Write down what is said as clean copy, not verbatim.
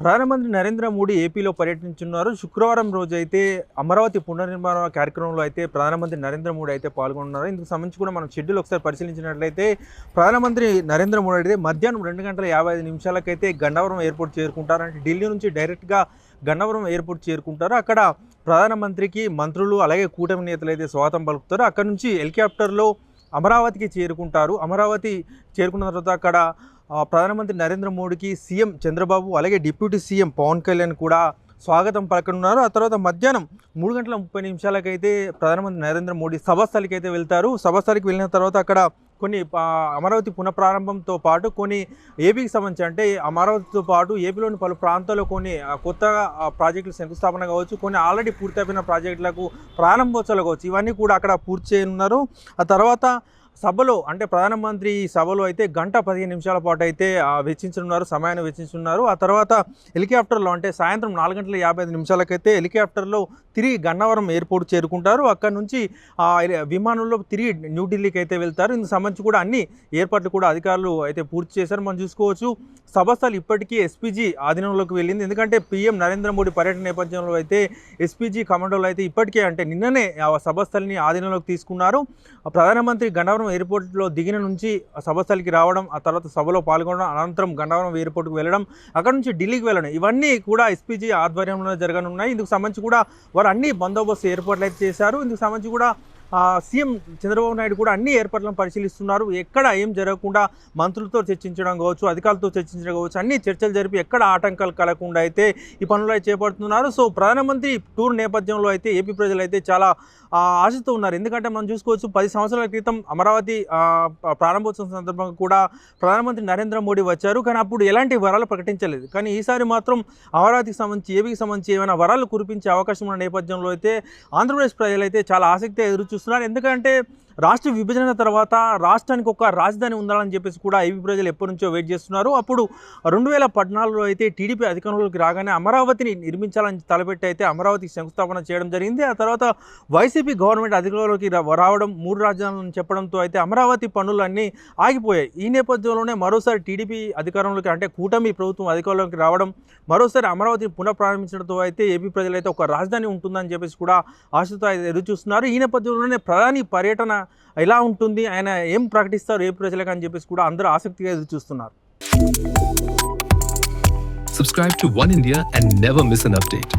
ప్రధానమంత్రి నరేంద్ర మోడీ ఏపీలో పర్యటించున్నారు. శుక్రవారం రోజైతే అమరావతి పునర్నిర్మాణ కార్యక్రమంలో అయితే ప్రధానమంత్రి నరేంద్ర మోడీ అయితే పాల్గొన్నారు. ఇందుకు సంబంధించి కూడా మనం షెడ్యూల్ ఒకసారి పరిశీలించినట్లయితే ప్రధానమంత్రి నరేంద్ర మోడీ అయితే మధ్యాహ్నం 2:55 గన్నవరం ఎయిర్పోర్ట్ చేరుకుంటారు. అంటే ఢిల్లీ నుంచి డైరెక్ట్గా గన్నవరం ఎయిర్పోర్ట్ చేరుకుంటారు. అక్కడ ప్రధానమంత్రికి మంత్రులు అలాగే కూటమి నేతలు అయితే స్వాగతం పలుకుతారు. అక్కడ నుంచి హెలికాప్టర్లో అమరావతికి చేరుకుంటారు. అమరావతి చేరుకున్న తర్వాత అక్కడ ప్రధానమంత్రి నరేంద్ర మోడీకి సీఎం చంద్రబాబు అలాగే డిప్యూటీ సీఎం పవన్ కళ్యాణ్ కూడా స్వాగతం పలకనున్నారు. ఆ తర్వాత మధ్యాహ్నం 3:30 అయితే ప్రధానమంత్రి నరేంద్ర మోడీ సభాస్థలికి అయితే వెళ్తారు. సభాస్థలికి వెళ్ళిన తర్వాత అక్కడ కొన్ని అమరావతి పునఃప్రారంభంతో పాటు కొన్ని ఏపీకి సంబంధించి అంటే అమరావతితో పాటు ఏపీలోని పలు ప్రాంతాల్లో కొన్ని కొత్తగా ప్రాజెక్టులు శంకుస్థాపన కావచ్చు, కొన్ని ఆల్రెడీ పూర్తయిపోయిన ప్రాజెక్టులకు ప్రారంభోత్సవాలు కావచ్చు, ఇవన్నీ కూడా అక్కడ పూర్తి చేయనున్నారు. ఆ తర్వాత సభలో అంటే ప్రధానమంత్రి సభలో అయితే 1:15 పాటు అయితే సమయాన్ని వెచ్చించనున్నారు. ఆ తర్వాత హెలికాప్టర్లో అంటే సాయంత్రం 4:55 అయితే హెలికాప్టర్లో తిరిగి గన్నవరం ఎయిర్పోర్ట్ చేరుకుంటారు. అక్కడ నుంచి విమానంలో తిరిగి న్యూఢిల్లీకి అయితే వెళ్తారు. ఇందుకు సంబంధించి కూడా అన్ని ఏర్పాట్లు కూడా అధికారులు అయితే పూర్తి చేశారు. మనం చూసుకోవచ్చు సభస్థలు ఇప్పటికీ ఎస్పీజీ ఆధీనంలోకి వెళ్ళింది. ఎందుకంటే పీఎం నరేంద్ర మోడీ పర్యటన నేపథ్యంలో అయితే ఎస్పీజీ కమాండోలు అయితే ఇప్పటికే అంటే నిన్ననే సభస్థలిని ఆధీనంలోకి తీసుకున్నారు. ప్రధానమంత్రి గన్నవరం ఎయిర్పోర్ట్లో దిగిన నుంచి సభస్థలికి రావడం, ఆ తర్వాత సభలో పాల్గొనడం, అనంతరం గన్నవరం ఎయిర్పోర్ట్కి వెళ్ళడం, అక్కడ నుంచి ఢిల్లీకి వెళ్ళడం, ఇవన్నీ కూడా ఎస్పీజీ ఆధ్వర్యంలో జరగనున్నాయి. ఇందుకు సంబంధించి కూడా వారు అన్ని బందోబస్తు ఏర్పాట్లు అయితే చేశారు. ఇందుకు సంబంధించి కూడా సీఎం చంద్రబాబు నాయుడు కూడా అన్ని ఏర్పాట్లను పరిశీలిస్తున్నారు. ఎక్కడ ఏం జరగకుండా మంత్రులతో చర్చించడం కావచ్చు, అధికారులతో చర్చించడం కావచ్చు, అన్ని చర్చలు జరిపి ఎక్కడ ఆటంకాలు కలగకుండా అయితే ఈ పనులు అయితే చేపడుతున్నారు. సో ప్రధానమంత్రి టూర్ నేపథ్యంలో అయితే ఏపీ ప్రజలు అయితే చాలా ఆశతో ఉన్నారు. ఎందుకంటే మనం చూసుకోవచ్చు 10 సంవత్సరాల క్రితం అమరావతి ప్రారంభోత్సవం సందర్భంగా కూడా ప్రధానమంత్రి నరేంద్ర మోడీ వచ్చారు. కానీ అప్పుడు ఎలాంటి వరాలు ప్రకటించలేదు. కానీ ఈసారి మాత్రం అమరావతికి సంబంధించి ఏపీకి సంబంధించి ఏమైనా వరాలు కురిపించే అవకాశం ఉన్న నేపథ్యంలో అయితే ఆంధ్రప్రదేశ్ ప్రజలైతే చాలా ఆసక్తిగా ఎదురు చూస్తున్నారు. ఎందుకంటే రాష్ట్ర విభజన తర్వాత రాష్ట్రానికి ఒక రాజధాని ఉండాలని చెప్పేసి కూడా ఏపీ ప్రజలు ఎప్పటి నుంచో వెయిట్ చేస్తున్నారు. అప్పుడు 2014లో అయితే టీడీపీ అధికారంలోకి రాగానే అమరావతిని నిర్మించాలని తలపెట్టి అయితే అమరావతికి శంకుస్థాపన చేయడం జరిగింది. ఆ తర్వాత వైసీపీ గవర్నమెంట్ అధికారంలోకి రావడం, 3 రాజధానులను చెప్పడంతో అయితే అమరావతి పనులన్నీ ఆగిపోయాయి. ఈ నేపథ్యంలోనే మరోసారి టీడీపీ అధికారంలోకి అంటే కూటమి ప్రభుత్వం అధికారంలోకి రావడం, మరోసారి అమరావతిని పునఃప్రారంభించడంతో అయితే ఏపీ ప్రజలైతే ఒక రాజధాని ఉంటుందని చెప్పేసి కూడా ఆశతో ఎదురు చూస్తున్నారు. ఈ నేపథ్యంలోనే ప్రధాని పర్యటన ఎలా ఉంటుంది, ఆయన ఏం ప్రకటిస్తారు ఏపీ ప్రజలకు అని చెప్పేసి కూడా అందరూ ఆసక్తిగా ఎదురు చూస్తున్నారు. Subscribe to One India and never miss an update.